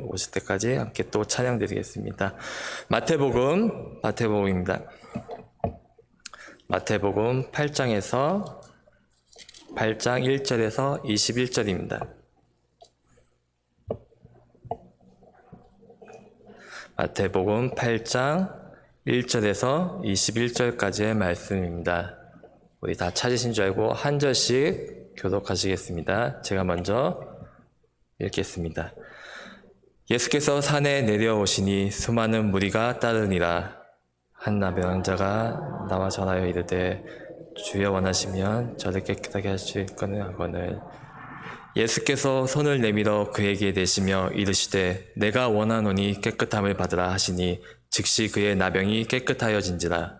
오실 때까지 함께 또 찬양 드리겠습니다. 마태복음입니다. 마태복음 8장 1절에서 21절입니다. 마태복음 8장 1절에서 21절까지의 말씀입니다. 우리 다 찾으신 줄 알고 한 절씩 교독하시겠습니다. 제가 먼저 읽겠습니다. 예수께서 산에 내려오시니 수많은 무리가 따르니라. 한 나병자가 나와 전하여 이르되 주여 원하시면 저를 깨끗하게 하실 거는 하거늘 예수께서 손을 내밀어 그에게 대시며 이르시되 내가 원하노니 깨끗함을 받으라 하시니 즉시 그의 나병이 깨끗하여진지라.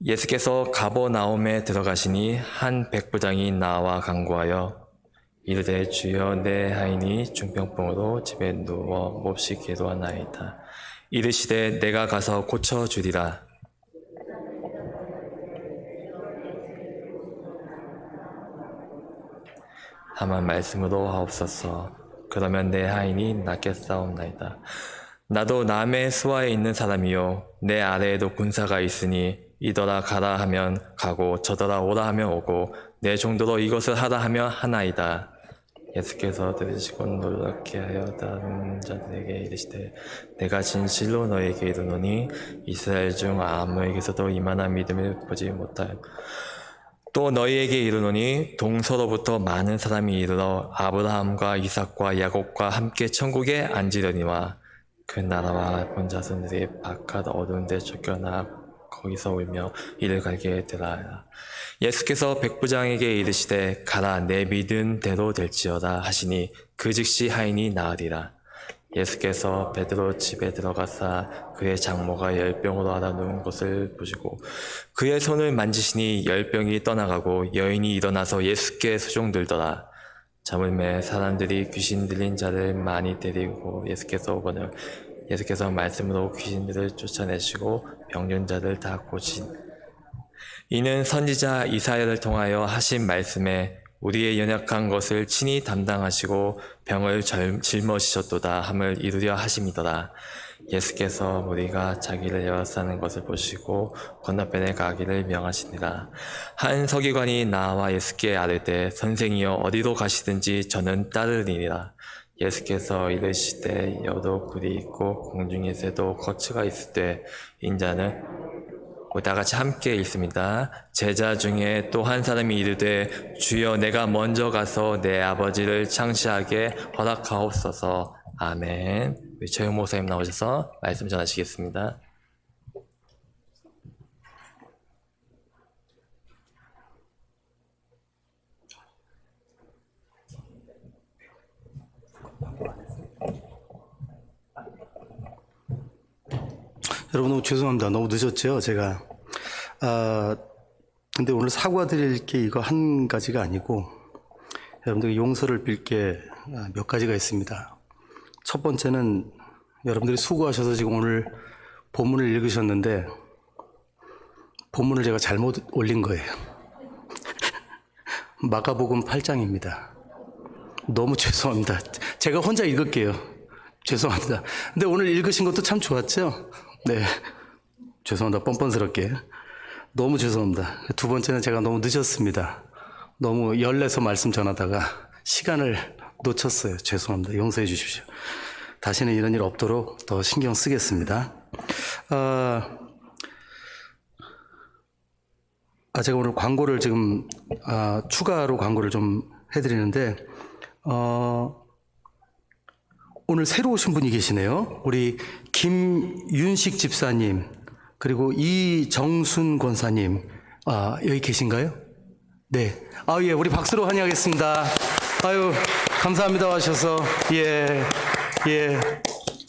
예수께서 가버나움에 들어가시니 한 백부장이 나와 간구하여 이르되 주여 내 하인이 중병병으로 집에 누워 몹시 괴로워하나이다. 이르시되 내가 가서 고쳐주리라. 다만 말씀으로 하옵소서. 그러면 내 하인이 낫겠사옵나이다. 나도 남의 수하에 있는 사람이요 내 아래에도 군사가 있으니 이더라 가라 하면 가고 저더라 오라 하면 오고 내 정도로 이것을 하라 하면 하나이다. 예수께서 들으시고 놀랍게 하여 다른 자들에게 이르시되 내가 진실로 너에게 이르노니 이스라엘 중 아무에게서도 이만한 믿음을 보지 못하여 또 너희에게 이르노니 동서로부터 많은 사람이 이르러 아브라함과 이삭과 야곱과 함께 천국에 앉으려니와 그 나라와 본 자손들이 바깥 어두운 데 쫓겨나 거기서 울며 이를 갈게 되라. 예수께서 백부장에게 이르시되 가라 내 믿은 대로 될지어다 하시니 그 즉시 하인이 나으리라. 예수께서 베드로 집에 들어가사 그의 장모가 열병으로 앓아 누운 것을 보시고 그의 손을 만지시니 열병이 떠나가고 여인이 일어나서 예수께 수종들더라. 저물매 사람들이 귀신 들린 자를 많이 데리고 예수께서 오거늘 예수께서 말씀으로 귀신들을 쫓아내시고 병든 자들 다 고친 이는 선지자 이사야를 통하여 하신 말씀에 우리의 연약한 것을 친히 담당하시고 병을 짊어지셨도다 함을 이루려 하심이더라. 예수께서 우리가 자기를 에워싸는 것을 보시고 건너편에 가기를 명하시니라. 한 서기관이 나와 예수께 아뢰되 선생이여 어디로 가시든지 저는 따르리니라. 예수께서 이르시되 여도 굴이 있고 공중의 새도 거처가 있을 때 인자는 다 같이 함께 읽습니다. 제자 중에 또 한 사람이 이르되 주여 내가 먼저 가서 내 아버지를 창시하게 허락하옵소서. 아멘. 우리 최영 목사님 나오셔서 말씀 전하시겠습니다. 여러분 너무 죄송합니다. 너무 늦었죠 제가. 근데 오늘 사과드릴 게 이거 한 가지가 아니고 여러분들에게 용서를 빌 게 몇 가지가 있습니다. 첫 번째는 여러분들이 수고하셔서 지금 오늘 본문을 읽으셨는데 본문을 제가 잘못 올린 거예요. 마가복음 8장입니다. 너무 죄송합니다. 제가 혼자 읽을게요. 죄송합니다. 근데 오늘 읽으신 것도 참 좋았죠? 네. 죄송합니다. 뻔뻔스럽게. 너무 죄송합니다. 두 번째는 제가 너무 늦었습니다. 너무 열내서 말씀 전하다가 시간을 놓쳤어요. 죄송합니다. 용서해 주십시오. 다시는 이런 일 없도록 더 신경 쓰겠습니다. 제가 오늘 광고를 지금, 추가로 광고를 좀 해드리는데, 오늘 새로 오신 분이 계시네요. 우리 김윤식 집사님, 그리고 이정순 권사님, 여기 계신가요? 네. 예, 우리 박수로 환영하겠습니다. 아유, 감사합니다 와주셔서. 예.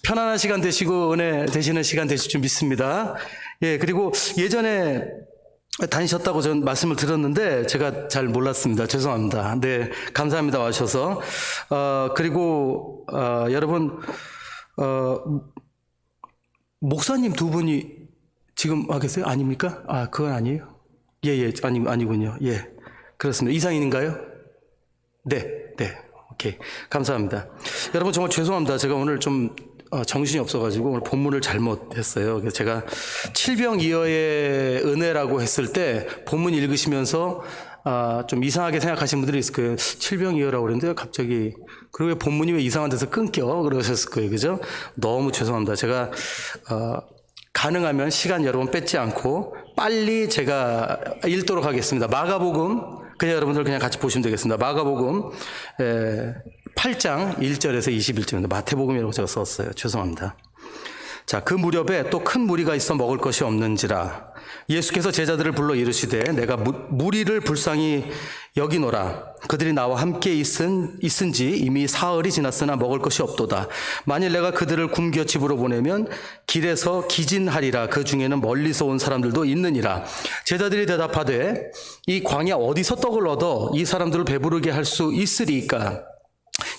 편안한 시간 되시고, 은혜 되시는 시간 되실 줄 믿습니다. 예, 그리고 예전에 다니셨다고 전 말씀을 드렸는데 제가 잘 몰랐습니다. 죄송합니다. 네, 감사합니다 와주셔서. 그리고 여러분 목사님 두 분이 지금 하겠어요? 아닙니까? 아, 그건 아니에요? 예, 아니군요. 예. 그렇습니다. 이상인가요? 네. 오케이. 감사합니다. 여러분, 정말 죄송합니다. 제가 오늘 좀 정신이 없어가지고 오늘 본문을 잘못했어요. 그래서 제가 칠병이어의 은혜라고 했을 때 본문 읽으시면서 좀 이상하게 생각하시는 분들이 있을 거예요. 칠병이어라고 그랬는데 갑자기 그리고 왜 본문이 왜 이상한 데서 끊겨? 그러셨을 거예요. 그죠? 너무 죄송합니다. 제가 가능하면 시간 여러 번 뺏지 않고 빨리 제가 읽도록 하겠습니다. 마가복음 그냥 여러분들 그냥 같이 보시면 되겠습니다. 마가복음 8장 1절에서 21절입니다. 마태복음이라고 제가 썼어요. 죄송합니다. 자, 그 무렵에 또 큰 무리가 있어 먹을 것이 없는지라 예수께서 제자들을 불러 이르시되 내가 무리를 불쌍히 여기노라. 그들이 나와 함께 있은지 이미 사흘이 지났으나 먹을 것이 없도다. 만일 내가 그들을 굶겨 집으로 보내면 길에서 기진하리라. 그 중에는 멀리서 온 사람들도 있느니라. 제자들이 대답하되 이 광야 어디서 떡을 얻어 이 사람들을 배부르게 할 수 있으리이까?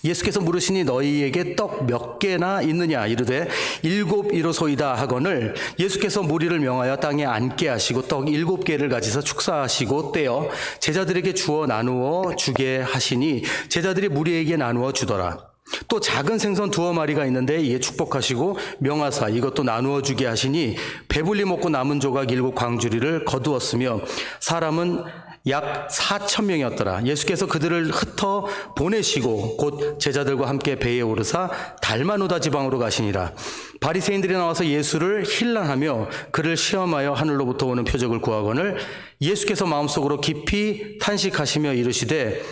예수께서 물으시니 너희에게 떡 몇 개나 있느냐 이르되 7이로소이다 하거늘 예수께서 무리를 명하여 땅에 앉게 하시고 떡 7개를 가지사 축사하시고 떼어 제자들에게 주어 나누어 주게 하시니 제자들이 무리에게 나누어 주더라. 또 작은 생선 2마리가 있는데 이에 축복하시고 명하사 이것도 나누어 주게 하시니 배불리 먹고 남은 조각 7 광주리를 거두었으며 사람은 약 4,000명이었더라. 예수께서 그들을 흩어 보내시고 곧 제자들과 함께 배에 오르사 달마누다 지방으로 가시니라. 바리새인들이 나와서 예수를 힐난하며 그를 시험하여 하늘로부터 오는 표적을 구하거늘 예수께서 마음속으로 깊이 탄식하시며 이르시되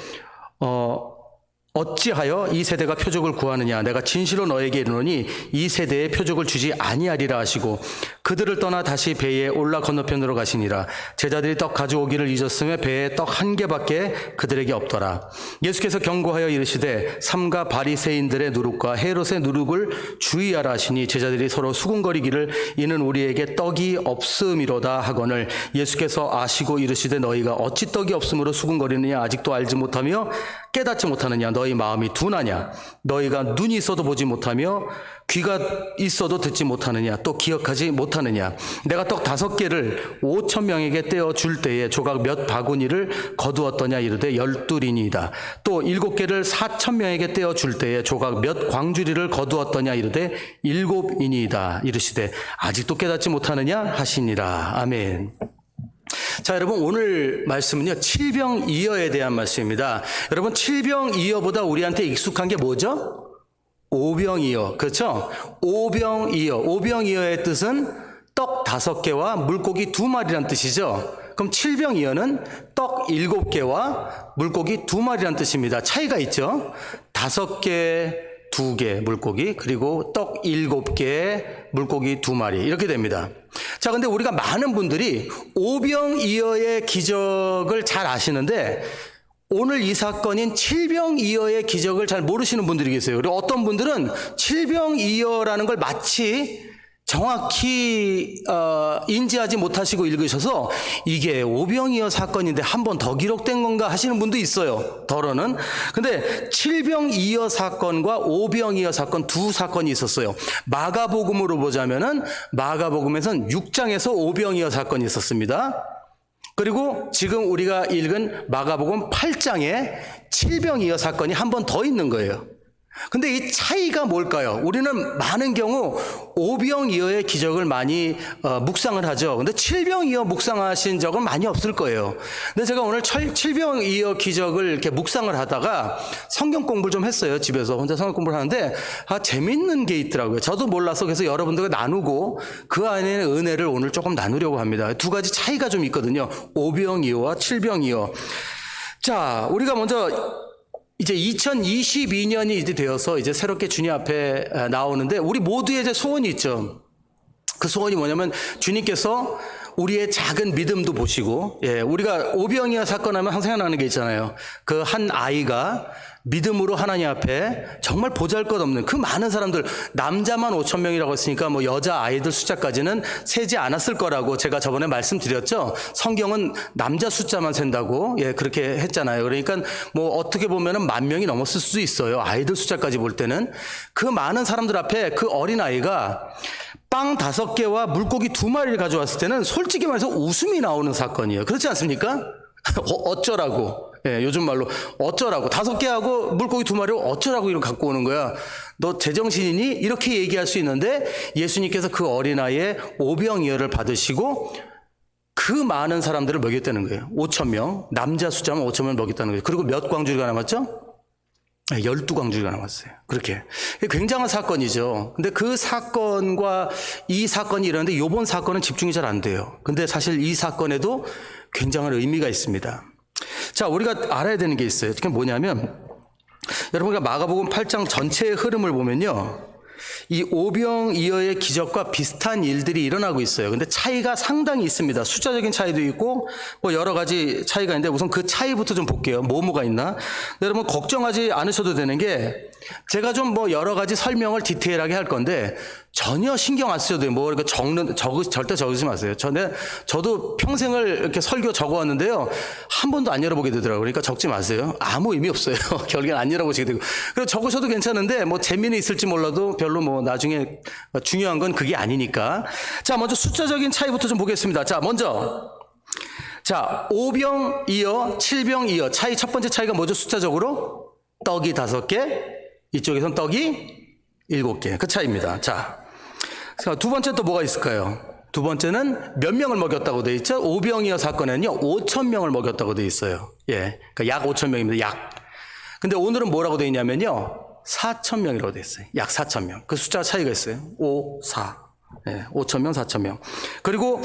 어찌하여 이 세대가 표적을 구하느냐? 내가 진실로 너에게 이르노니 이 세대에 표적을 주지 아니하리라 하시고 그들을 떠나 다시 배에 올라 건너편으로 가시니라. 제자들이 떡 가져오기를 잊었으며 배에 떡 1개밖에 그들에게 없더라. 예수께서 경고하여 이르시되 삼가 바리새인들의 누룩과 헤롯의 누룩을 주의하라 하시니 제자들이 서로 수군거리기를 이는 우리에게 떡이 없음이로다 하거늘 예수께서 아시고 이르시되 너희가 어찌 떡이 없음으로 수군거리느냐? 아직도 알지 못하며 깨닫지 못하느냐? 너희 마음이 둔하냐? 너희가 눈이 있어도 보지 못하며 귀가 있어도 듣지 못하느냐? 또 기억하지 못하느냐? 내가 떡 5개를 5,000명에게 떼어 줄 때에 조각 몇 바구니를 거두었더냐? 이르되 12이니이다. 또 7개를 4,000명에게 떼어 줄 때에 조각 몇 광주리를 거두었더냐? 이르되 7이니이다. 이르시되 아직도 깨닫지 못하느냐? 하시니라. 아멘. 자, 여러분 오늘 말씀은요 칠병이어에 대한 말씀입니다. 여러분 칠병이어보다 우리한테 익숙한 게 뭐죠? 오병이어. 그렇죠? 오병이어의 뜻은 떡 5개와 물고기 2마리란 뜻이죠. 그럼 칠병이어는 떡 7개와 물고기 2마리란 뜻입니다. 차이가 있죠? 5개 2개 물고기 그리고 떡 7개 물고기 2마리 이렇게 됩니다. 자, 근데 우리가 많은 분들이 오병이어의 기적을 잘 아시는데 오늘 이 사건인 칠병이어의 기적을 잘 모르시는 분들이 계세요. 그리고 어떤 분들은 칠병이어라는 걸 마치 정확히 인지하지 못하시고 읽으셔서 이게 오병이어 사건인데 한 번 더 기록된 건가 하시는 분도 있어요. 덜어는. 근데 칠병이어 사건과 오병이어 사건 두 사건이 있었어요. 마가복음으로 보자면은 마가복음에선 6장에서 오병이어 사건이 있었습니다. 그리고 지금 우리가 읽은 마가복음 8장에 칠병이어 사건이 한 번 더 있는 거예요. 근데 이 차이가 뭘까요? 우리는 많은 경우 오병이어의 기적을 많이 묵상을 하죠. 근데 칠병이어 묵상하신 적은 많이 없을 거예요. 근데 제가 오늘 칠병이어 기적을 이렇게 묵상을 하다가 성경 공부를 좀 했어요. 집에서 혼자 성경 공부를 하는데 재밌는 게 있더라고요. 저도 몰라서 그래서 여러분들과 나누고 그 안에 은혜를 오늘 조금 나누려고 합니다. 두 가지 차이가 좀 있거든요. 오병이어와 칠병이어. 자, 우리가 먼저 이제 2022년이 이제 되어서 이제 새롭게 주님 앞에 나오는데 우리 모두의 이제 소원이 있죠. 그 소원이 뭐냐면 주님께서 우리의 작은 믿음도 보시고, 우리가 오병이어 사건 하면 항상 생각나는 게 있잖아요. 그 한 아이가 믿음으로 하나님 앞에 정말 보잘것없는 그 많은 사람들, 남자만 5,000명이라고 했으니까 뭐 여자 아이들 숫자까지는 세지 않았을 거라고 제가 저번에 말씀드렸죠. 성경은 남자 숫자만 센다고 그렇게 했잖아요. 그러니까 뭐 어떻게 보면은 10,000명이 넘었을 수도 있어요. 아이들 숫자까지 볼 때는 그 많은 사람들 앞에 그 어린 아이가 빵 5개와 물고기 2마리를 가져왔을 때는 솔직히 말해서 웃음이 나오는 사건이에요. 그렇지 않습니까? 어쩌라고. 예, 요즘 말로 어쩌라고. 5개하고 물고기 2마리를 어쩌라고 이렇게 갖고 오는 거야. 너 제정신이니? 이렇게 얘기할 수 있는데 예수님께서 그 어린아이의 오병이어를 받으시고 그 많은 사람들을 먹였다는 거예요. 5,000명. 남자 숫자만 5,000명 먹였다는 거예요. 그리고 몇 광주리가 남았죠? 12광주리가 남았어요. 그렇게. 굉장한 사건이죠. 근데 그 사건과 이 사건이 일어났는데 요번 사건은 집중이 잘 안 돼요. 근데 사실 이 사건에도 굉장한 의미가 있습니다. 자, 우리가 알아야 되는 게 있어요. 그게 뭐냐면 여러분가 마가복음 8장 전체의 흐름을 보면요. 이 오병이어의 기적과 비슷한 일들이 일어나고 있어요. 근데 차이가 상당히 있습니다. 숫자적인 차이도 있고 뭐 여러 가지 차이가 있는데 우선 그 차이부터 좀 볼게요. 뭐가 있나? 여러분 걱정하지 않으셔도 되는 게 제가 좀 뭐 여러 가지 설명을 디테일하게 할 건데 전혀 신경 안 쓰셔도 돼요. 뭐 이렇게 절대 적으지 마세요. 저도 평생을 이렇게 설교 적어왔는데요. 한 번도 안 열어보게 되더라고요. 그러니까 적지 마세요. 아무 의미 없어요. 결국엔 안 열어보시게 되고. 그리고 적으셔도 괜찮은데 뭐 재미는 있을지 몰라도 별로 뭐 나중에 중요한 건 그게 아니니까. 자, 먼저 숫자적인 차이부터 좀 보겠습니다. 자, 먼저. 자, 5병이어, 7병이어. 차이, 첫 번째 차이가 뭐죠? 숫자적으로? 떡이 5개, 이쪽에선 떡이 7개. 그 차이입니다. 자, 두 번째 또 뭐가 있을까요? 두 번째는 몇 명을 먹였다고 돼 있죠? 오병이어 사건에는요, 5,000명을 먹였다고 돼 있어요. 예. 그러니까 약 5,000명입니다. 약. 근데 오늘은 뭐라고 돼 있냐면요, 4,000명이라고 돼 있어요. 약 4,000명. 그 숫자 차이가 있어요. 5, 4. 예. 5,000명, 4,000명. 그리고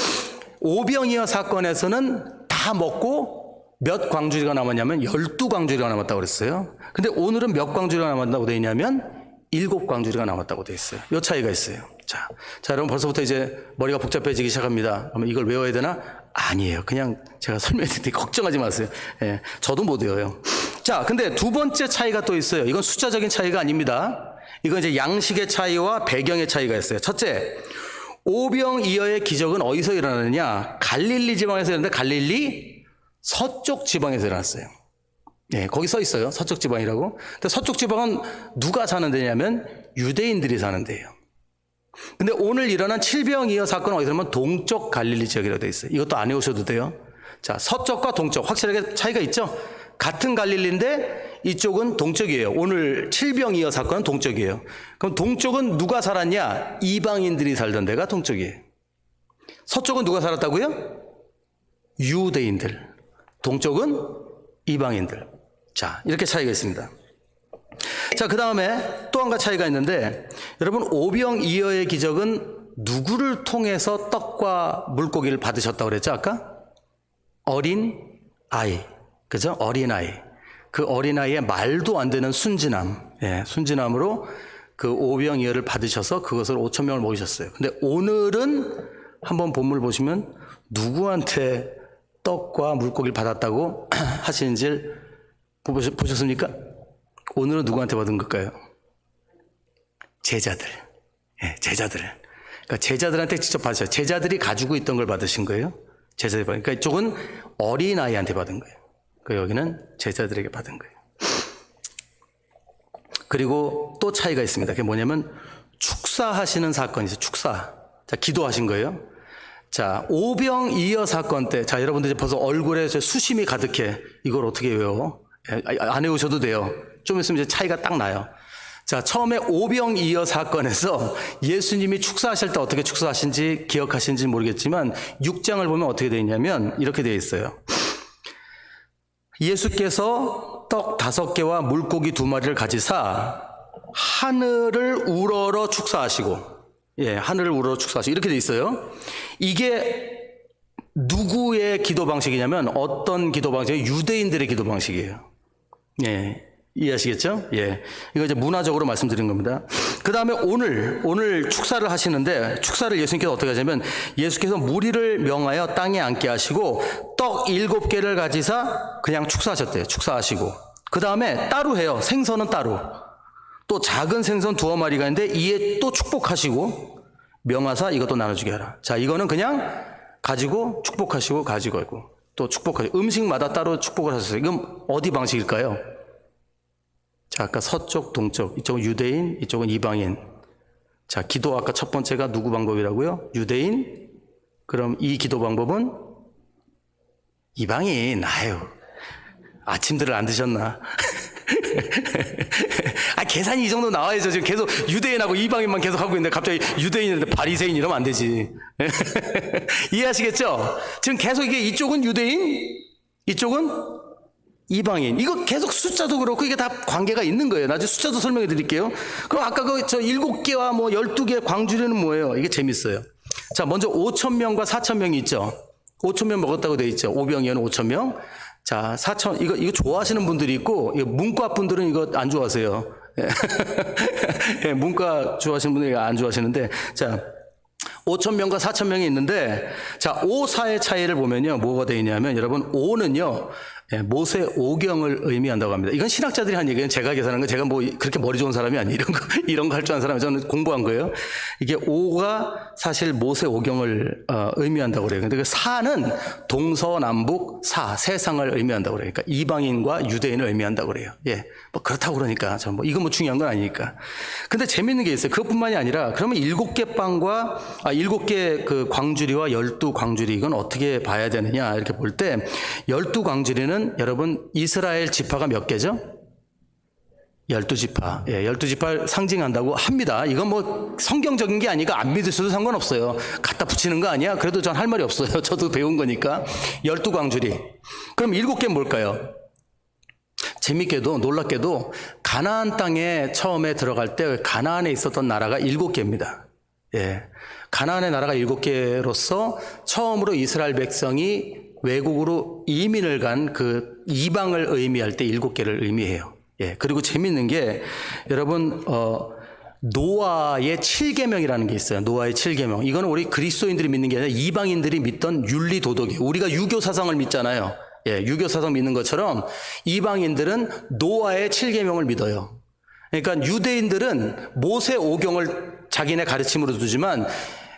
오병이어 사건에서는 다 먹고 몇 광주리가 남았냐면 12광주리가 남았다고 그랬어요. 근데 오늘은 몇 광주리가 남았다고 돼 있냐면 7광주리가 남았다고 돼 있어요. 이 차이가 있어요. 자, 여러분 벌써부터 이제 머리가 복잡해지기 시작합니다. 그러면 이걸 외워야 되나? 아니에요. 그냥 제가 설명드리는데 걱정하지 마세요. 예, 저도 못 외워요. 자, 근데 두 번째 차이가 또 있어요. 이건 숫자적인 차이가 아닙니다. 이건 이제 양식의 차이와 배경의 차이가 있어요. 첫째, 오병이어의 기적은 어디서 일어나느냐? 갈릴리 지방에서 일어났는데 갈릴리 서쪽 지방에서 일어났어요. 예, 거기 써 있어요. 서쪽 지방이라고. 근데 서쪽 지방은 누가 사는 데냐면 유대인들이 사는 데예요. 근데 오늘 일어난 7병이어 사건은 어디서 하면 동쪽 갈릴리 지역이라고 되어 있어요. 이것도 안 외우셔도 돼요. 자, 서쪽과 동쪽 확실하게 차이가 있죠? 같은 갈릴리인데 이쪽은 동쪽이에요. 오늘 7병이어 사건은 동쪽이에요. 그럼 동쪽은 누가 살았냐? 이방인들이 살던 데가 동쪽이에요. 서쪽은 누가 살았다고요? 유대인들. 동쪽은 이방인들. 자, 이렇게 차이가 있습니다. 자, 그 다음에 또 한 가지 차이가 있는데 여러분 오병이어의 기적은 누구를 통해서 떡과 물고기를 받으셨다고 그랬죠? 아까? 어린 아이. 그죠? 어린 아이. 그 어린 아이의 말도 안 되는 순진함. 예, 순진함으로 그 오병이어를 받으셔서 그것을 5,000명을 먹이셨어요. 근데 오늘은 한번 본문을 보시면 누구한테 떡과 물고기를 받았다고 하시는지 보셨습니까? 오늘은 누구한테 받은 걸까요? 제자들. 예, 제자들. 그러니까 제자들한테 직접 받으셔요. 제자들이 가지고 있던 걸 받으신 거예요. 제자들이 받은. 그러니까 이쪽은 어린아이한테 받은 거예요. 여기는 제자들에게 받은 거예요. 그리고 또 차이가 있습니다. 그게 뭐냐면 축사하시는 사건이 있어요. 축사. 자, 기도하신 거예요. 자, 오병이어 사건 때, 자, 여러분들 이제 벌써 얼굴에 수심이 가득해. 이걸 어떻게 외워? 안 외우셔도 돼요. 좀 있으면 이제 차이가 딱 나요. 자, 처음에 오병이어 사건에서 예수님이 축사하실 때 어떻게 축사하신지 기억하시는지 모르겠지만 6장을 보면 어떻게 되어 있냐면 이렇게 되어 있어요. 예수께서 떡 5개와 물고기 2마리를 가지사 하늘을 우러러 축사하시고, 예, 하늘을 우러러 축사하시고 이렇게 되어 있어요. 이게 누구의 기도 방식이냐면 어떤 기도 방식이에요? 유대인들의 기도 방식이에요. 예, 이해하시겠죠? 예, 이거 이제 문화적으로 말씀드린 겁니다. 그 다음에 오늘 축사를 하시는데 축사를 예수님께서 어떻게 하냐면 예수께서 무리를 명하여 땅에 앉게 하시고 떡 7개를 가지사 그냥 축사하셨대요. 축사하시고 그 다음에 따로 해요. 생선은 따로. 또 작은 생선 2마리가 있는데 이에 또 축복하시고 명하사 이것도 나눠주게 하라. 자, 이거는 그냥 가지고 축복하시고 가지고 하고 또 축복하시고 음식마다 따로 축복을 하셨어요. 이건 어디 방식일까요? 자, 아까 서쪽, 동쪽, 이쪽은 유대인, 이쪽은 이방인. 자, 기도 아까 첫 번째가 누구 방법이라고요? 유대인. 그럼 이 기도 방법은 이방인. 아유, 아침들을 안 드셨나? 아, 계산이 이 정도 나와야죠. 지금 계속 유대인하고 이방인만 계속 하고 있는데 갑자기 유대인인데 바리새인 이러면 안 되지. 이해하시겠죠? 지금 계속 이게 이쪽은 유대인, 이쪽은 이방인. 이거 계속 숫자도 그렇고 이게 다 관계가 있는 거예요. 나중에 숫자도 설명해 드릴게요. 그럼 아까 저 7개와 뭐 12개 광주리는 뭐예요? 이게 재밌어요. 자, 먼저 5,000명과 4,000명이 있죠. 5,000명 먹었다고 돼 있죠. 오병이어는 5,000명. 자, 4,000, 이거 좋아하시는 분들이 있고, 문과 분들은 이거 안 좋아하세요. 예, 문과 좋아하시는 분들이 안 좋아하시는데, 자, 5,000명과 4,000명이 있는데, 자, 5, 4의 차이를 보면요, 뭐가 되어 있냐면, 여러분, 5는요, 예, 모세 오경을 의미한다고 합니다. 이건 신학자들이 한 얘기예요. 제가 계산한 거, 제가 뭐 그렇게 머리 좋은 사람이 아니에요. 이런 거 할 줄 아는 사람이 저는 공부한 거예요. 이게 5가 사실 모세 오경을 의미한다고 그래요. 근데 그 4는 동서남북 세상을 의미한다고 그래요. 그러니까 이방인과 유대인을 의미한다고 그래요. 예, 뭐 그렇다고 그러니까 저 뭐 이건 뭐 중요한 건 아니니까. 근데 재밌는 게 있어요. 그것뿐만이 아니라 그러면 7개 빵과 7개 그 광주리와 12광주리 이건 어떻게 봐야 되느냐 이렇게 볼 때 12광주리는 여러분 이스라엘 지파가 몇 개죠? 12지파. 예, 12지파를 상징한다고 합니다. 이건 뭐 성경적인 게 아니까 안 믿으셔도 상관없어요. 갖다 붙이는 거 아니야? 그래도 전 할 말이 없어요. 저도 배운 거니까. 12광주리. 그럼 7개 뭘까요? 재밌게도 놀랍게도 가나안 땅에 처음에 들어갈 때 가나안에 있었던 나라가 7개입니다. 예. 가나안의 나라가 7개로서 처음으로 이스라엘 백성이 외국으로 이민을 간 그 이방을 의미할 때 7개를 의미해요. 예. 그리고 재밌는 게 여러분 노아의 7계명이라는 게 있어요. 노아의 7계명. 이거는 우리 그리스도인들이 믿는 게 아니라 이방인들이 믿던 윤리 도덕이에요. 우리가 유교 사상을 믿잖아요. 예, 유교 사상 믿는 것처럼 이방인들은 노아의 7계명을 믿어요. 그러니까 유대인들은 모세 오경을 자기네 가르침으로 두지만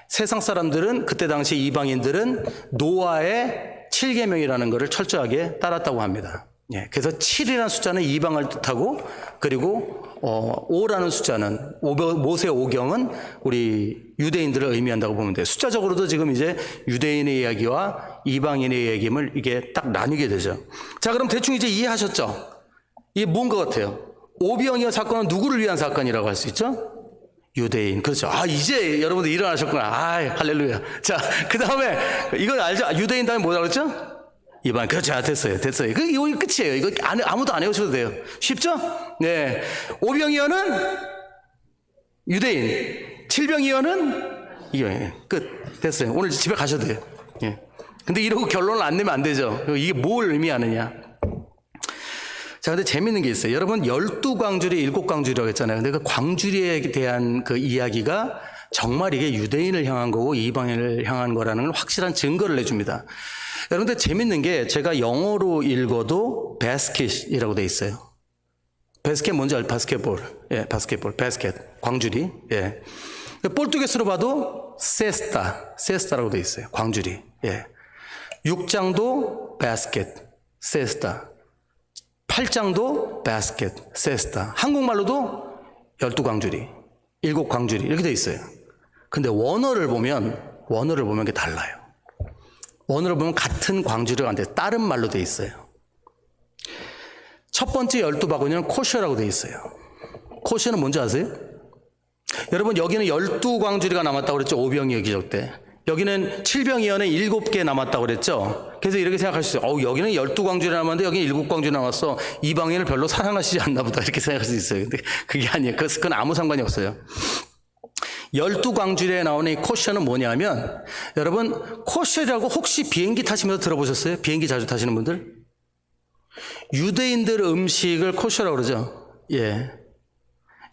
세상 사람들은 그때 당시 이방인들은 노아의 7계명이라는 것을 철저하게 따랐다고 합니다. 예, 그래서 7이라는 숫자는 이방을 뜻하고 그리고 5라는 숫자는 모세 오경은 우리 유대인들을 의미한다고 보면 돼요. 숫자적으로도 지금 이제 유대인의 이야기와 이방인의 이야기를 이게 딱 나뉘게 되죠. 자, 그럼 대충 이제 이해하셨죠? 이게 뭔 것 같아요? 오병이어 사건은 누구를 위한 사건이라고 할 수 있죠? 유대인. 그렇죠. 아, 이제 여러분들 일어나셨구나. 아, 할렐루야. 자, 그 다음에 이건 알죠? 유대인 다음에 뭐라고 그랬죠? 이방. 그렇죠. 됐어요. 이거 끝이에요. 이거 아무도 안 외우셔도 돼요. 쉽죠? 네. 오병이어는 유대인. 칠병이어는 이게 끝. 됐어요. 오늘 집에 가셔도 돼요. 예. 근데 이러고 결론을 안 내면 안 되죠. 이게 뭘 의미하느냐. 자, 근데 재밌는 게 있어요. 여러분, 12광주리, 7광주리라고 했잖아요. 근데 그 광주리에 대한 그 이야기가 정말 이게 유대인을 향한 거고 이방인을 향한 거라는 걸 확실한 증거를 내줍니다. 여러분들 재밌는 게 제가 영어로 읽어도 바스켓이라고 돼 있어요. 바스켓 뭔지 알죠? 바스켓볼. 예, 바스켓볼. 바스켓. 광주리. 예. 폴투게스로 봐도 세스타라고 돼 있어요. 광주리. 예. 6장도 바스켓. 세스타. 8장도 바스켓. 세스타. 한국말로도 12광주리. 7광주리. 이렇게 돼 있어요. 근데 원어를 보면 그게 달라요. 원어를 보면 같은 광주리가 안 돼. 다른 말로 돼 있어요. 첫 번째 12바구니는 코셔라고 돼 있어요. 코셔는 뭔지 아세요? 여러분, 여기는 12광주리가 남았다고 그랬죠. 오병이어 기적 때. 여기는 7병이어는 7개 남았다고 그랬죠. 그래서 이렇게 생각할 수 있어요. 여기는 12광주리 남았는데 여기는 7광주리 남았어. 이방인을 별로 사랑하시지 않나 보다. 이렇게 생각할 수 있어요. 근데 그게 아니에요. 그건 아무 상관이 없어요. 12광주리에 나오는 이 코셔는 뭐냐면, 여러분, 코셔라고 혹시 비행기 타시면서 들어보셨어요? 비행기 자주 타시는 분들? 유대인들 음식을 코셔라고 그러죠. 예.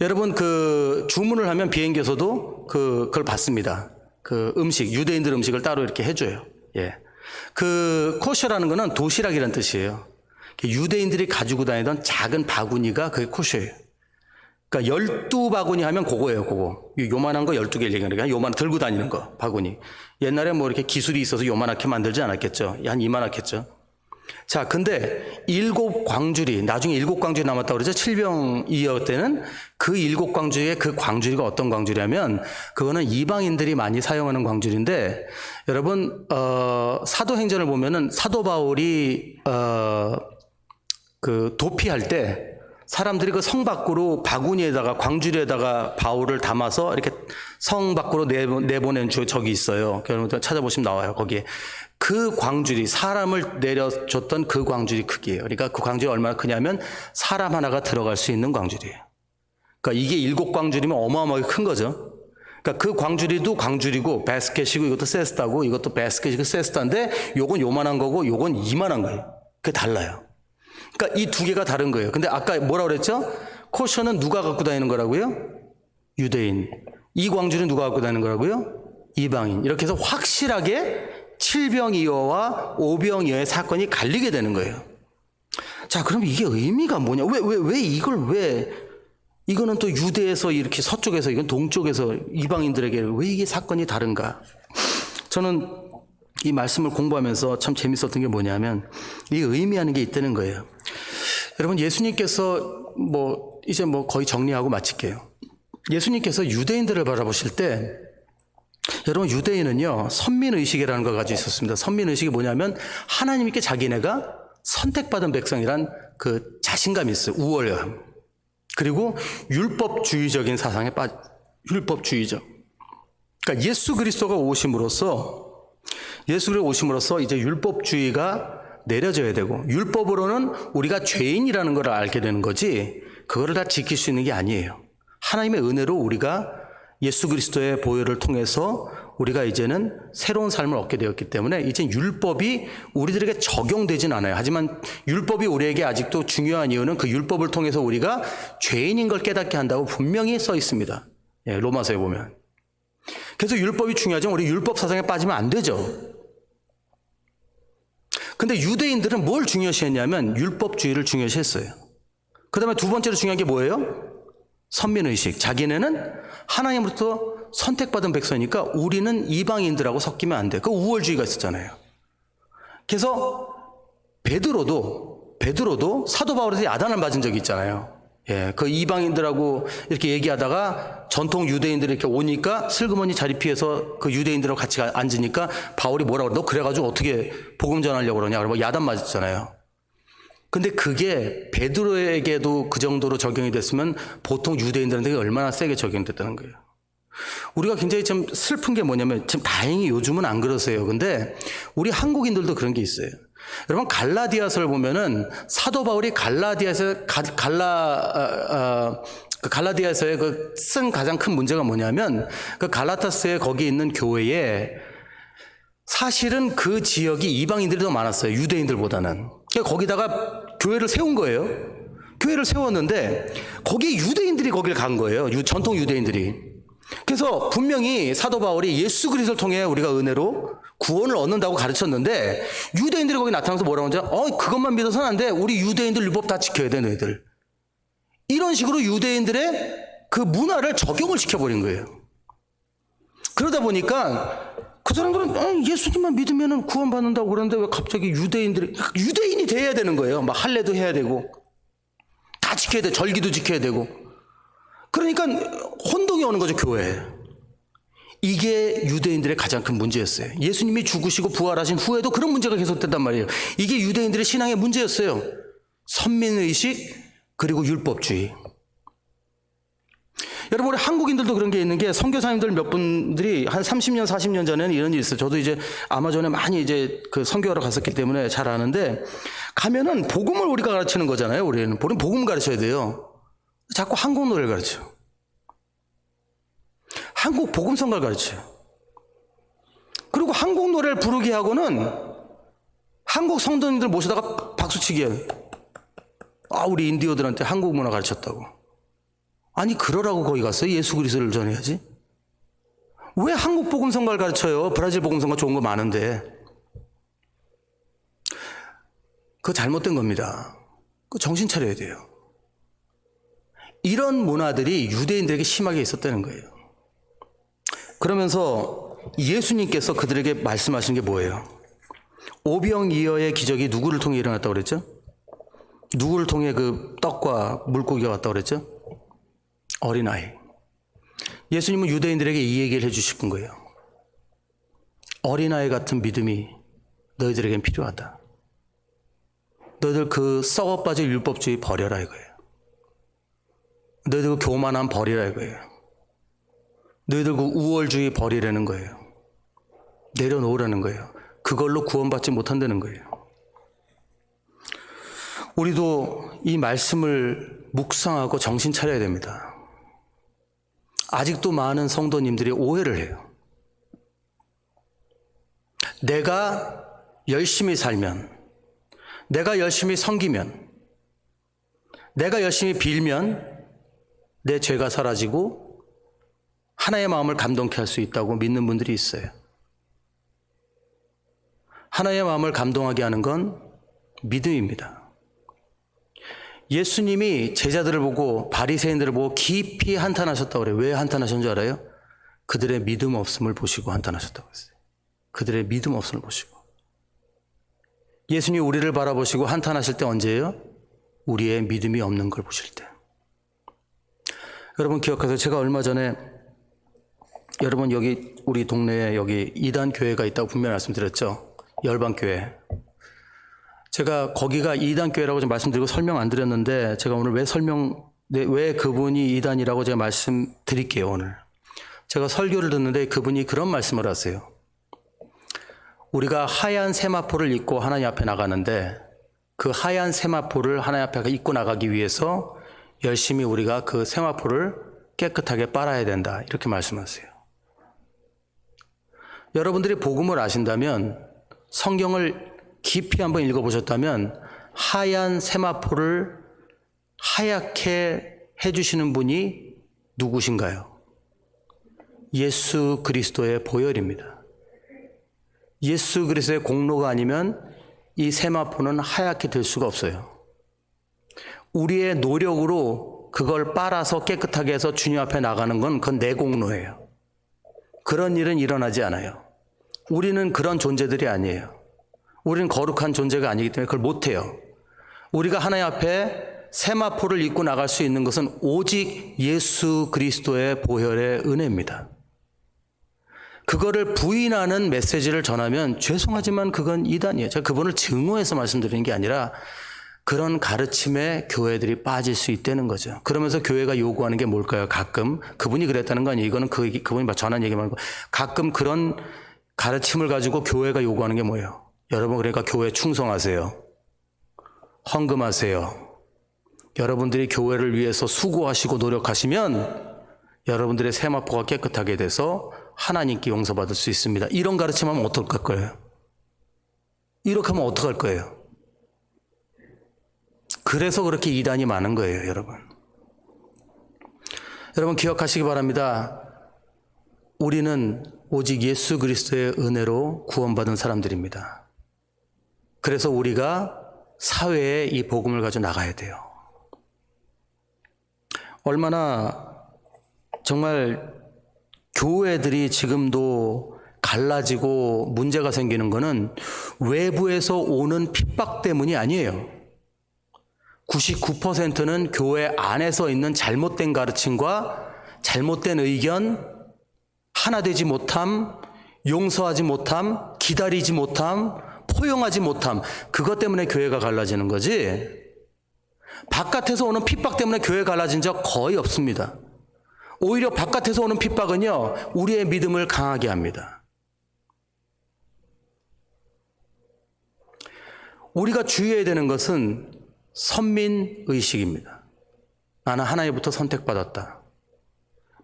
여러분, 그 주문을 하면 비행기에서도 그걸 받습니다. 그 음식, 유대인들 음식을 따로 이렇게 해줘요. 예. 그 코셔라는 거는 도시락이라는 뜻이에요. 유대인들이 가지고 다니던 작은 바구니가 그게 코셔예요. 그러니까 12바구니 하면 그거예요, 그거. 요만한 거 12개를 얘기하는 거야. 요만 들고 다니는 거, 바구니. 옛날에 뭐 이렇게 기술이 있어서 요만하게 만들지 않았겠죠. 한 이만하겠죠. 자, 근데 7광주리, 나중에 7광주리 남았다고 그러죠? 칠병이어 때는 그 7광주리의 그 광주리가 어떤 광주리냐면, 그거는 이방인들이 많이 사용하는 광주리인데, 여러분, 사도행전을 보면은 사도 바울이, 그 도피할 때, 사람들이 그 성 밖으로 바구니에다가 광주리에다가 바울을 담아서 이렇게 성 밖으로 내보낸 적이 있어요. 여러분들 찾아보시면 나와요. 거기에 그 광주리, 사람을 내려줬던 그 광주리 크기예요. 그러니까 그 광주리 얼마나 크냐면 사람 하나가 들어갈 수 있는 광주리예요. 그러니까 이게 7광주리면 어마어마하게 큰 거죠. 그러니까 그 광주리도 광주리고 바스켓이고 이것도 세스타고 이것도 바스켓이고 세스타인데 요건 요만한 거고 요건 이만한 거예요. 그게 달라요. 그러니까 이 두 개가 다른 거예요. 근데 아까 뭐라 그랬죠? 코션은 누가 갖고 다니는 거라고요? 유대인. 이 광주는 누가 갖고 다니는 거라고요? 이방인. 이렇게 해서 확실하게 7병이어와 5병이어의 사건이 갈리게 되는 거예요. 자, 그럼 이게 의미가 뭐냐? 이거는 또 유대에서 이렇게 서쪽에서, 이건 동쪽에서 이방인들에게 왜 이게 사건이 다른가? 저는 이 말씀을 공부하면서 참 재밌었던 게 뭐냐면, 이게 의미하는 게 있다는 거예요. 여러분, 예수님께서 이제 거의 정리하고 마칠게요. 예수님께서 유대인들을 바라보실 때, 여러분, 유대인은요, 선민의식이라는 걸 가지고 있었습니다. 선민의식이 뭐냐면, 하나님께 자기네가 선택받은 백성이란 그 자신감이 있어요. 우월감. 그리고 율법주의적인 사상에 율법주의적. 그러니까 예수 그리스도가 오심으로써 이제 율법주의가 내려져야 되고, 율법으로는 우리가 죄인이라는 걸 알게 되는 거지, 그거를 다 지킬 수 있는 게 아니에요. 하나님의 은혜로 우리가 예수 그리스도의 보혈을 통해서 우리가 이제는 새로운 삶을 얻게 되었기 때문에 이제 율법이 우리들에게 적용되진 않아요. 하지만 율법이 우리에게 아직도 중요한 이유는 그 율법을 통해서 우리가 죄인인 걸 깨닫게 한다고 분명히 써 있습니다. 예, 로마서에 보면. 그래서 율법이 중요하지만 우리 율법 사상에 빠지면 안 되죠. 근데 유대인들은 뭘 중요시했냐면 율법주의를 중요시했어요. 그 다음에 두 번째로 중요한 게 뭐예요? 선민의식. 자기네는 하나님으로부터 선택받은 백성이니까 우리는 이방인들하고 섞이면 안 돼. 그 우월주의가 있었잖아요. 그래서 베드로도 사도 바울한테 야단을 맞은 적이 있잖아요. 예, 그 이방인들하고 이렇게 얘기하다가 전통 유대인들이 이렇게 오니까 슬그머니 자리 피해서 그 유대인들하고 같이 앉으니까 바울이 뭐라고 그래? 너 그래가지고 어떻게 복음 전하려고 그러냐? 그러고 야단 맞았잖아요. 근데 그게 베드로에게도 그 정도로 적용이 됐으면 보통 유대인들한테 얼마나 세게 적용됐다는 거예요. 우리가 굉장히 좀 슬픈 게 뭐냐면, 참 다행히 요즘은 안 그러세요. 근데 우리 한국인들도 그런 게 있어요. 여러분, 갈라디아서를 보면은 사도 바울이 갈라디아서의 그 쓴 가장 큰 문제가 뭐냐면, 그 갈라타스에 거기 있는 교회에 사실은 그 지역이 이방인들이 더 많았어요. 유대인들보다는. 그러니까 거기다가 교회를 세운 거예요. 교회를 세웠는데 거기 유대인들이 거길 간 거예요. 전통 유대인들이. 그래서 분명히 사도 바울이 예수 그리스도를 통해 우리가 은혜로 구원을 얻는다고 가르쳤는데 유대인들이 거기 나타나서 뭐라고 하죠? 그것만 믿어서는 안 돼. 우리 유대인들 율법 다 지켜야 돼, 너희들. 이런 식으로 유대인들의 그 문화를 적용을 시켜버린 거예요. 그러다 보니까 그 사람들은 예수님만 믿으면 구원받는다고 그러는데 왜 갑자기 유대인이 돼야 되는 거예요. 막 할례도 해야 되고 다 지켜야 돼. 절기도 지켜야 되고. 그러니까 혼동이 오는 거죠, 교회에. 이게 유대인들의 가장 큰 문제였어요. 예수님이 죽으시고 부활하신 후에도 그런 문제가 계속된단 말이에요. 이게 유대인들의 신앙의 문제였어요. 선민의식 그리고 율법주의. 여러분, 우리 한국인들도 그런 게 있는 게, 선교사님들 몇 분들이 한 30년, 40년 전에는 이런 일이 있어요. 저도 이제 아마존에 많이 이제 그 선교하러 갔었기 때문에 잘 아는데, 가면은 복음을 우리가 가르치는 거잖아요. 우리는 복음 가르쳐야 돼요. 자꾸 한국 노래를 가르쳐요. 한국 복음성가를 가르쳐요. 그리고 한국 노래를 부르게 하고는 한국 성도님들 모시다가 박수치기 해요. 우리 인디어들한테 한국 문화 가르쳤다고. 아니, 그러라고 거기 갔어요? 예수 그리스도를 전해야지. 왜 한국 복음성가를 가르쳐요? 브라질 복음성가 좋은 거 많은데. 그거 잘못된 겁니다. 그거 정신 차려야 돼요. 이런 문화들이 유대인들에게 심하게 있었다는 거예요. 그러면서 예수님께서 그들에게 말씀하신 게 뭐예요? 오병이어의 기적이 누구를 통해 일어났다고 그랬죠? 누구를 통해 그 떡과 물고기가 왔다고 그랬죠? 어린아이. 예수님은 유대인들에게 이 얘기를 해주신 거예요. 어린아이 같은 믿음이 너희들에겐 필요하다. 너희들 그 썩어빠질 율법주의 버려라 이거예요. 너희들 그 교만함 버리라 이거예요. 너희들 그 우월주의 버리라는 거예요. 내려놓으라는 거예요. 그걸로 구원받지 못한다는 거예요. 우리도 이 말씀을 묵상하고 정신 차려야 됩니다. 아직도 많은 성도님들이 오해를 해요. 내가 열심히 살면, 내가 열심히 섬기면, 내가 열심히 빌면 내 죄가 사라지고 하나의 마음을 감동케 할 수 있다고 믿는 분들이 있어요. 하나의 마음을 감동하게 하는 건 믿음입니다. 예수님이 제자들을 보고 바리새인들을 보고 깊이 한탄하셨다고 그래요. 왜 한탄하신 줄 알아요? 그들의 믿음 없음을 보시고 한탄하셨다고 했어요. 그들의 믿음 없음을 보시고. 예수님이 우리를 바라보시고 한탄하실 때 언제예요? 우리의 믿음이 없는 걸 보실 때. 여러분 기억하세요. 제가 얼마 전에 여러분 여기 우리 동네에 여기 이단 교회가 있다고 분명히 말씀드렸죠. 열방교회. 제가 거기가 이단 교회라고 좀 말씀드리고 설명 안 드렸는데 제가 오늘 왜 그분이 이단이라고 제가 말씀드릴게요. 오늘 제가 설교를 듣는데 그분이 그런 말씀을 하세요. 우리가 하얀 세마포를 입고 하나님 앞에 나가는데 그 하얀 세마포를 하나님 앞에 입고 나가기 위해서 열심히 우리가 그 세마포를 깨끗하게 빨아야 된다. 이렇게 말씀하세요. 여러분들이 복음을 아신다면 성경을 깊이 한번 읽어보셨다면 하얀 세마포를 하얗게 해주시는 분이 누구신가요? 예수 그리스도의 보혈입니다. 예수 그리스도의 공로가 아니면 이 세마포는 하얗게 될 수가 없어요. 우리의 노력으로 그걸 빨아서 깨끗하게 해서 주님 앞에 나가는 건 그건 내 공로예요. 그런 일은 일어나지 않아요. 우리는 그런 존재들이 아니에요. 우리는 거룩한 존재가 아니기 때문에 그걸 못해요. 우리가 하나님 앞에 세마포를 입고 나갈 수 있는 것은 오직 예수 그리스도의 보혈의 은혜입니다. 그거를 부인하는 메시지를 전하면 죄송하지만 그건 이단이에요. 제가 그분을 증오해서 말씀드리는 게 아니라 그런 가르침에 교회들이 빠질 수 있다는 거죠. 그러면서 교회가 요구하는 게 뭘까요? 가끔 그분이 그랬다는 거 아니에요. 이거는 그분이 전한 얘기 말고 가끔 그런 가르침을 가지고 교회가 요구하는 게 뭐예요? 여러분 그러니까 교회 충성하세요. 헌금하세요. 여러분들이 교회를 위해서 수고하시고 노력하시면 여러분들의 세마포가 깨끗하게 돼서 하나님께 용서받을 수 있습니다. 이런 가르침하면 어떡할 거예요? 이렇게 하면 어떡할 거예요? 그래서 그렇게 이단이 많은 거예요, 여러분. 여러분 기억하시기 바랍니다. 우리는 오직 예수 그리스도의 은혜로 구원받은 사람들입니다. 그래서 우리가 사회에 이 복음을 가지고 나가야 돼요. 얼마나 정말 교회들이 지금도 갈라지고 문제가 생기는 것은 외부에서 오는 핍박 때문이 아니에요. 99%는 교회 안에서 있는 잘못된 가르침과 잘못된 의견, 하나 되지 못함, 용서하지 못함, 기다리지 못함, 포용하지 못함, 그것 때문에 교회가 갈라지는 거지 바깥에서 오는 핍박 때문에 교회 갈라진 적 거의 없습니다. 오히려 바깥에서 오는 핍박은요, 우리의 믿음을 강하게 합니다. 우리가 주의해야 되는 것은 선민의식입니다. 나는 하나님부터 선택받았다.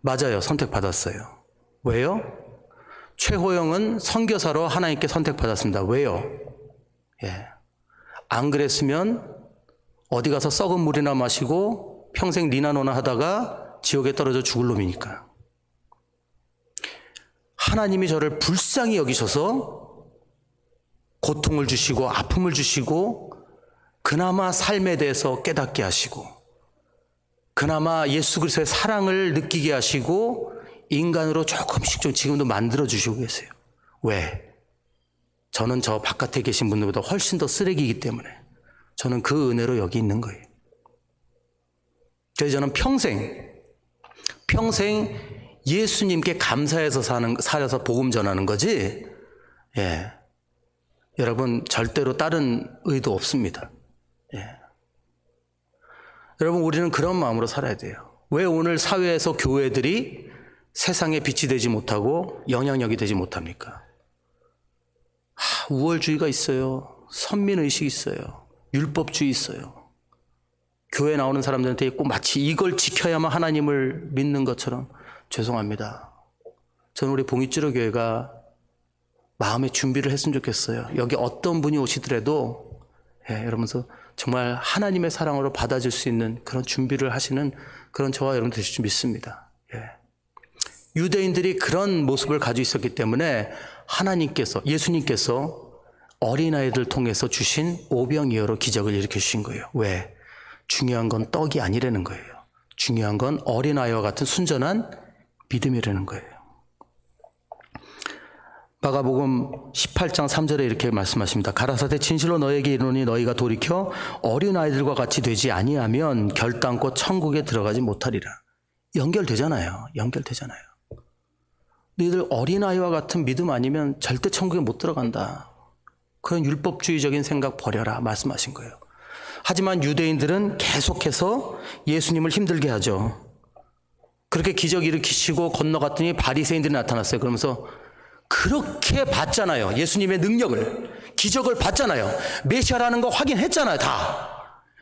맞아요. 선택받았어요. 왜요? 최호영은 선교사로 하나님께 선택받았습니다. 왜요? 안 그랬으면 어디 가서 썩은 물이나 마시고 평생 니나노나 하다가 지옥에 떨어져 죽을 놈이니까. 하나님이 저를 불쌍히 여기셔서 고통을 주시고 아픔을 주시고 그나마 삶에 대해서 깨닫게 하시고 그나마 예수 그리스도의 사랑을 느끼게 하시고 인간으로 조금씩 좀 지금도 만들어 주시고 계세요. 왜? 저는 저 바깥에 계신 분들보다 훨씬 더 쓰레기이기 때문에 저는 그 은혜로 여기 있는 거예요. 그래서 저는 평생 예수님께 감사해서 살아서 복음 전하는 거지, 예. 여러분, 절대로 다른 의도 없습니다. 예. 여러분, 우리는 그런 마음으로 살아야 돼요. 왜 오늘 사회에서 교회들이 세상에 빛이 되지 못하고 영향력이 되지 못합니까? 우월주의가 있어요. 선민의식이 있어요. 율법주의 있어요. 교회 나오는 사람들한테 꼭 마치 이걸 지켜야만 하나님을 믿는 것처럼. 죄송합니다. 저는 우리 봉익주로 교회가 마음의 준비를 했으면 좋겠어요. 여기 어떤 분이 오시더라도, 예, 여러분서 정말 하나님의 사랑으로 받아줄 수 있는 그런 준비를 하시는 그런 저와 여러분 되실 줄 믿습니다. 예. 유대인들이 그런 모습을 가지고 있었기 때문에 예수님께서 어린아이들 통해서 주신 오병이어로 기적을 일으켜 주신 거예요. 왜? 중요한 건 떡이 아니라는 거예요. 중요한 건 어린아이와 같은 순전한 믿음이라는 거예요. 마가복음 18장 3절에 이렇게 말씀하십니다. 가라사대 진실로 너에게 이르노니 너희가 돌이켜 어린아이들과 같이 되지 아니하면 결단코 천국에 들어가지 못하리라. 연결되잖아요. 너희들 어린아이와 같은 믿음 아니면 절대 천국에 못 들어간다. 그런 율법주의적인 생각 버려라 말씀하신 거예요. 하지만 유대인들은 계속해서 예수님을 힘들게 하죠. 그렇게 기적 일으키시고 건너갔더니 바리새인들이 나타났어요. 그러면서 그렇게 봤잖아요. 예수님의 능력을, 기적을 봤잖아요. 메시아라는 거 확인했잖아요. 다.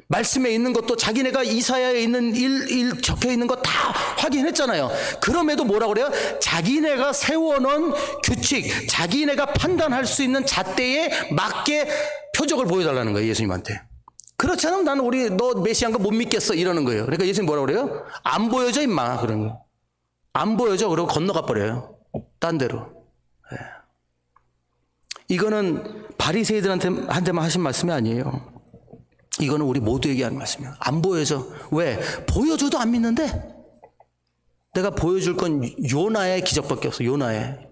말씀에 있는 것도 자기네가 이사야에 있는 일 적혀 있는 거 다 확인했잖아요. 그럼에도 뭐라고 그래요? 자기네가 세워놓은 규칙, 자기네가 판단할 수 있는 잣대에 맞게 표적을 보여달라는 거예요. 예수님한테. 그렇지 않으면 나는 너 메시아인 거 못 믿겠어 이러는 거예요. 그러니까 예수님 뭐라고 그래요? 안 보여줘 임마 그런 거. 안 보여줘. 그러고 건너가 버려요. 딴 데로. 네. 이거는 바리새이들한테만 하신 말씀이 아니에요. 이거는 우리 모두에게 하는 말씀이에요. 안 보여줘. 왜? 보여줘도 안 믿는데? 내가 보여줄 건 요나의 기적밖에 없어. 요나의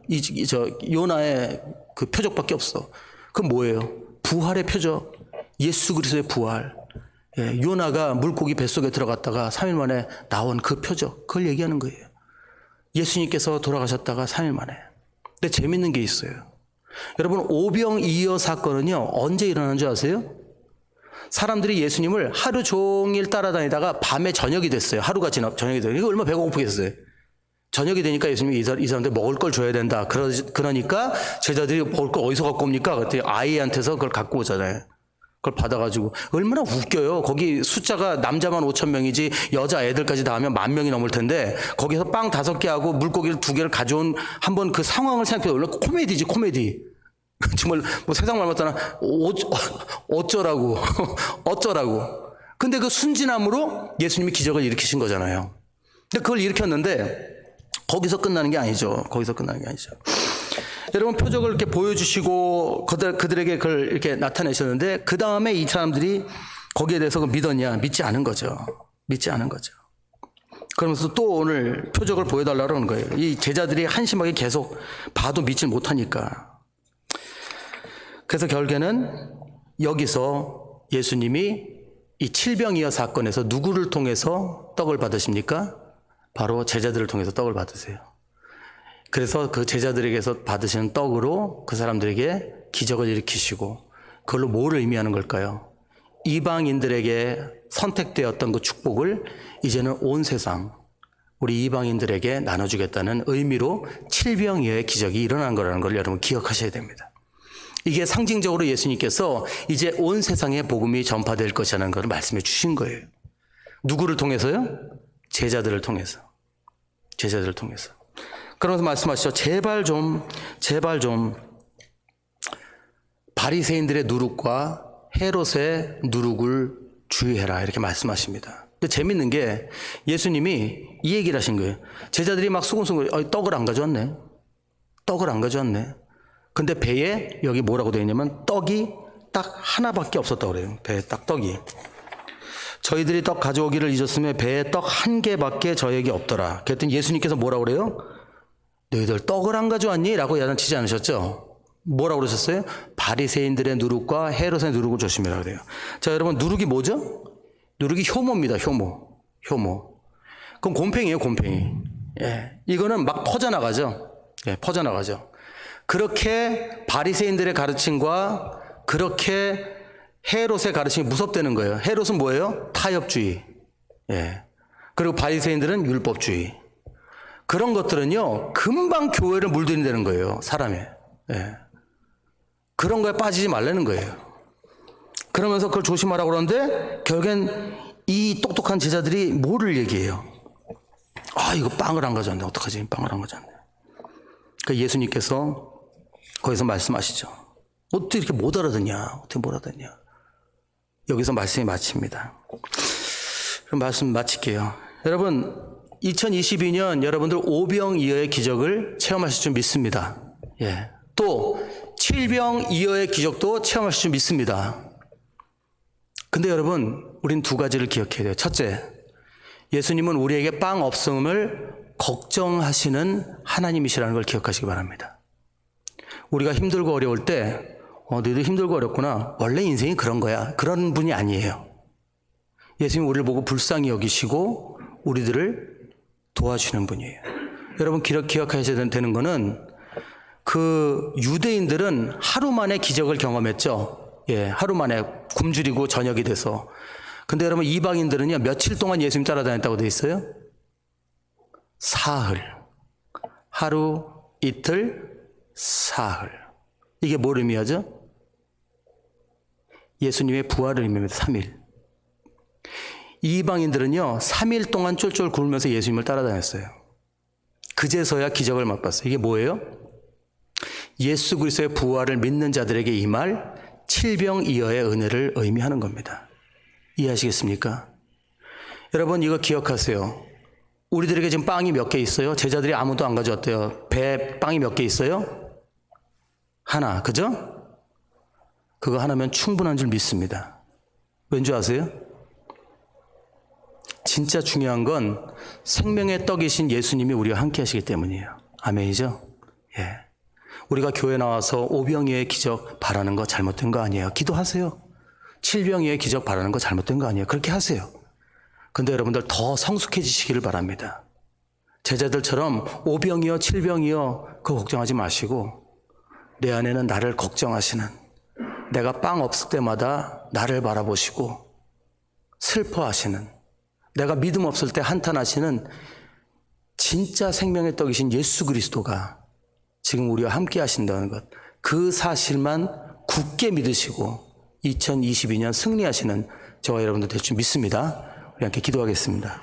그 표적밖에 없어. 그건 뭐예요? 부활의 표적. 예수 그리스도의 부활. 예, 요나가 물고기 뱃속에 들어갔다가 3일 만에 나온 그 표적. 그걸 얘기하는 거예요. 예수님께서 돌아가셨다가 3일 만에. 근데 재밌는 게 있어요. 여러분, 오병이어 사건은요, 언제 일어난 줄 아세요? 사람들이 예수님을 하루 종일 따라다니다가 밤에 저녁이 됐어요. 하루가 저녁이 돼요. 이거 얼마나 배가 고프겠어요. 저녁이 되니까 예수님이 이 사람들 먹을 걸 줘야 된다. 그러니까 제자들이 먹을 걸 어디서 갖고 옵니까? 그랬더니 아이한테서 그걸 갖고 오잖아요. 그걸 받아가지고 얼마나 웃겨요. 거기 숫자가 남자만 5,000명이지 여자 애들까지 다 하면 10,000명이 넘을 텐데 거기서 빵 5개 하고 물고기를 2개를 가져온 한번 그 상황을 생각해요. 얼마나 코미디지 코미디. 정말 뭐 세상 말 맞다나 어쩌라고 어쩌라고. 근데 그 순진함으로 예수님이 기적을 일으키신 거잖아요. 근데 그걸 일으켰는데 거기서 끝나는 게 아니죠. 여러분, 표적을 이렇게 보여주시고 그들에게 그걸 이렇게 나타내셨는데 그 다음에 이 사람들이 거기에 대해서 믿었냐? 믿지 않은 거죠. 그러면서 또 오늘 표적을 보여달라고 하는 거예요. 이 제자들이 한심하게 계속 봐도 믿지 못하니까. 그래서 결국에는 여기서 예수님이 이 칠병이어 사건에서 누구를 통해서 떡을 받으십니까? 바로 제자들을 통해서 떡을 받으세요. 그래서 그 제자들에게서 받으시는 떡으로 그 사람들에게 기적을 일으키시고 그걸로 뭐를 의미하는 걸까요? 이방인들에게 선택되었던 그 축복을 이제는 온 세상 우리 이방인들에게 나눠주겠다는 의미로 칠병이어의 기적이 일어난 거라는 걸 여러분 기억하셔야 됩니다. 이게 상징적으로 예수님께서 이제 온 세상에 복음이 전파될 것이라는 걸 말씀해 주신 거예요. 누구를 통해서요? 제자들을 통해서. 그러면서 말씀하시죠. 제발 좀 바리새인들의 누룩과 헤롯의 누룩을 주의해라 이렇게 말씀하십니다. 근데 재밌는 게 예수님이 이 얘기를 하신 거예요. 제자들이 막 수근수근 떡을 안 가져왔네. 근데 배에 여기 뭐라고 되어 있냐면 떡이 딱 하나밖에 없었다고 그래요. 배에 딱 떡이. 저희들이 떡 가져오기를 잊었으며 배에 떡 1개밖에 저에게 없더라. 그랬더니 예수님께서 뭐라고 그래요? 너희들 떡을 안 가져왔니? 라고 야단치지 않으셨죠? 뭐라고 그러셨어요? 바리새인들의 누룩과 헤롯의 누룩을 조심해라 그래요. 자, 여러분, 누룩이 뭐죠? 누룩이 효모입니다. 효모. 그럼 곰팡이에요, 곰팡이. 예. 이거는 막 퍼져나가죠. 예, 퍼져나가죠. 그렇게 바리새인들의 가르침과 그렇게 헤롯의 가르침이 무섭다는 거예요. 헤롯은 뭐예요? 타협주의. 예. 그리고 바리새인들은 율법주의. 그런 것들은요, 금방 교회를 물들인다는 거예요, 사람이. 예. 그런 거에 빠지지 말라는 거예요. 그러면서 그걸 조심하라고 그러는데, 결국엔 이 똑똑한 제자들이 뭐를 얘기해요? 아, 이거 빵을 안 가져왔네. 어떡하지? 빵을 안 가져왔네. 그러니까 예수님께서 거기서 말씀하시죠. 어떻게 이렇게 못 알아듣냐? 어떻게 못 알아듣냐? 여기서 말씀이 마칩니다. 그럼 말씀 마칠게요. 여러분, 2022년 여러분들 오병이어의 기적을 체험하실 줄 믿습니다. 예. 또 7병이어의 기적도 체험하실 줄 믿습니다. 근데 여러분, 우린 두 가지를 기억해야 돼요. 첫째, 예수님은 우리에게 빵 없음을 걱정하시는 하나님이시라는 걸 기억하시기 바랍니다. 우리가 힘들고 어려울 때 너희도 힘들고 어렵구나. 원래 인생이 그런 거야. 그런 분이 아니에요. 예수님 우리를 보고 불쌍히 여기시고 우리들을 도와주시는 분이에요. 여러분 기억하셔야 되는 거는 그 유대인들은 하루 만에 기적을 경험했죠. 예, 하루 만에 굶주리고 저녁이 돼서. 근데 여러분 이방인들은요 며칠 동안 예수님 따라다녔다고 돼 있어요? 사흘. 하루, 이틀, 사흘. 이게 뭘 의미하죠? 예수님의 부활을 의미합니다. 3일. 이방인들은요 3일 동안 쫄쫄 굶으면서 예수님을 따라다녔어요. 그제서야 기적을 맛봤어요. 이게 뭐예요? 예수 그리스도의 부활을 믿는 자들에게 임할 칠병이어의 은혜를 의미하는 겁니다. 이해하시겠습니까? 여러분 이거 기억하세요. 우리들에게 지금 빵이 몇 개 있어요? 제자들이 아무도 안 가져왔대요. 배에 빵이 몇 개 있어요? 하나, 그죠? 그거 하나면 충분한 줄 믿습니다. 왠지 아세요? 진짜 중요한 건 생명의 떡이신 예수님이 우리와 함께 하시기 때문이에요. 아멘이죠? 예. 우리가 교회 나와서 오병이어의 기적 바라는 거 잘못된 거 아니에요. 기도하세요. 칠병이어의 기적 바라는 거 잘못된 거 아니에요. 그렇게 하세요. 근데 여러분들 더 성숙해지시기를 바랍니다. 제자들처럼 오병이어, 칠병이어 그거 걱정하지 마시고 내 안에는 나를 걱정하시는, 내가 빵 없을 때마다 나를 바라보시고 슬퍼하시는, 내가 믿음 없을 때 한탄하시는 진짜 생명의 떡이신 예수 그리스도가 지금 우리와 함께 하신다는 것, 그 사실만 굳게 믿으시고 2022년 승리하시는 저와 여러분들 될 줄 믿습니다. 우리 함께 기도하겠습니다.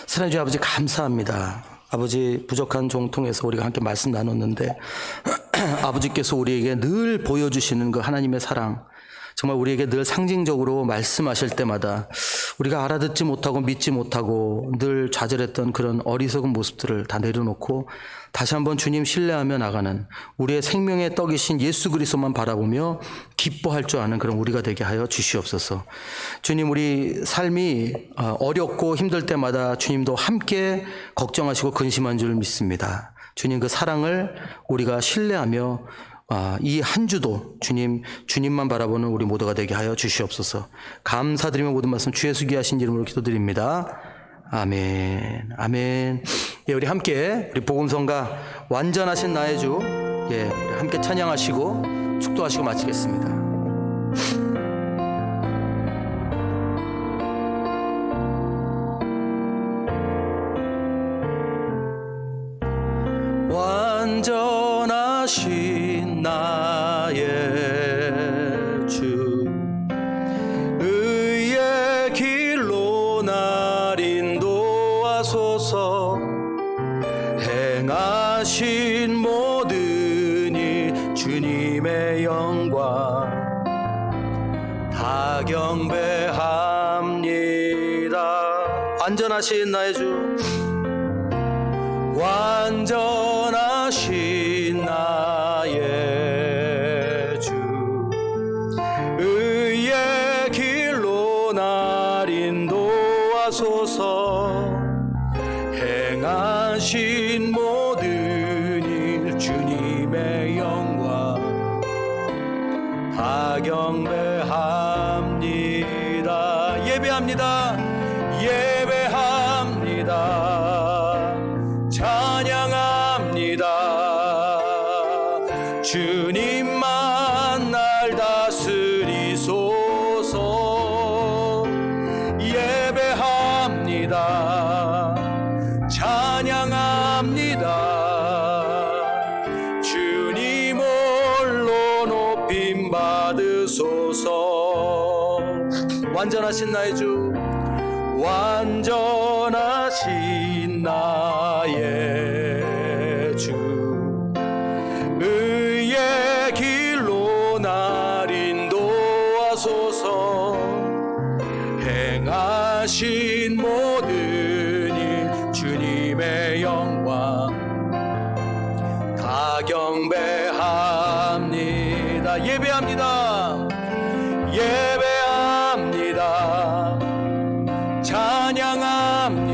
사랑해 주신 아버지 감사합니다. 아버지 부족한 종 통해서 우리가 함께 말씀 나눴는데 아버지께서 우리에게 늘 보여주시는 그 하나님의 사랑, 정말 우리에게 늘 상징적으로 말씀하실 때마다 우리가 알아듣지 못하고 믿지 못하고 늘 좌절했던 그런 어리석은 모습들을 다 내려놓고 다시 한번 주님 신뢰하며 나가는 우리의 생명의 떡이신 예수 그리스도만 바라보며 기뻐할 줄 아는 그런 우리가 되게 하여 주시옵소서. 주님, 우리 삶이 어렵고 힘들 때마다 주님도 함께 걱정하시고 근심한 줄 믿습니다. 주님 그 사랑을 우리가 신뢰하며 이 한 주도 주님만 바라보는 우리 모두가 되게 하여 주시옵소서. 감사드리며 모든 말씀 주 예수 귀하신 이름으로 기도드립니다. 아멘. 아멘. 예, 우리 함께 우리 복음성가 완전하신 나의 주, 예, 우리 함께 찬양하시고 축도하시고 마치겠습니다. 완전하신 나의 주, 의의 길로 날 인도하소서. 행하신 모든 일 주님의 영광 다 경배합니다. 완전하신 나의 주, 완전하신 나의 주, 의의 길로 날 인도하소서. 행하신 모든 일 주님의 영광 경배합니다. 예배합니다. 예배합니다. 찬양합니다. 주님만 날 다스리소서. 예배합니다. 찬양합니다. 주님 홀로 높임 받으소서. 완전하신 나의 주, 완전하신 나의 주, 의의 길로 날 인도하소서. 행하신 모든 일 주님의 영광 다 경배합니다. 예배합니다. 예배합니다. 찬양합니다.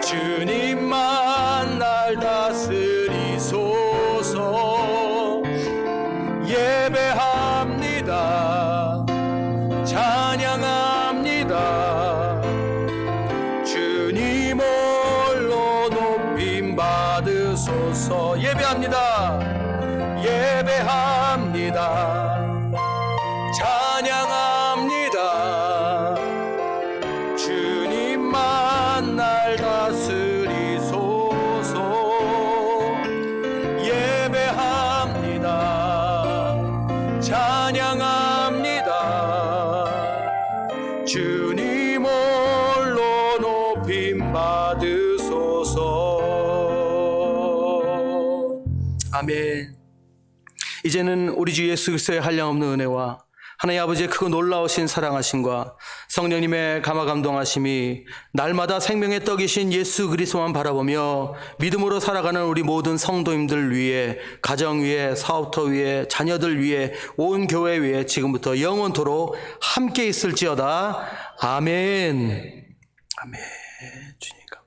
주님만 날 다스리소서. 예배합니다. 찬양합니다. 주님 홀로 높임 받으소서. 예배합니다. 예배합니다. 찬양합니다. 주님만 날 다스리소서. 예배합니다. 찬양합니다. 주님 홀로 높임 받으소서. 아멘. 이제는 우리 주 예수 그리스도의 한량없는 은혜와 하나님 아버지의 크고 놀라우신 사랑하심과 성령님의 감화 감동하심이 날마다 생명의 떡이신 예수 그리스도만 바라보며 믿음으로 살아가는 우리 모든 성도님들 위해, 가정 위해, 사업터 위해, 자녀들 위해, 온 교회 위해 지금부터 영원토록 함께 있을지어다. 아멘. 아멘. 주님 감사합니다.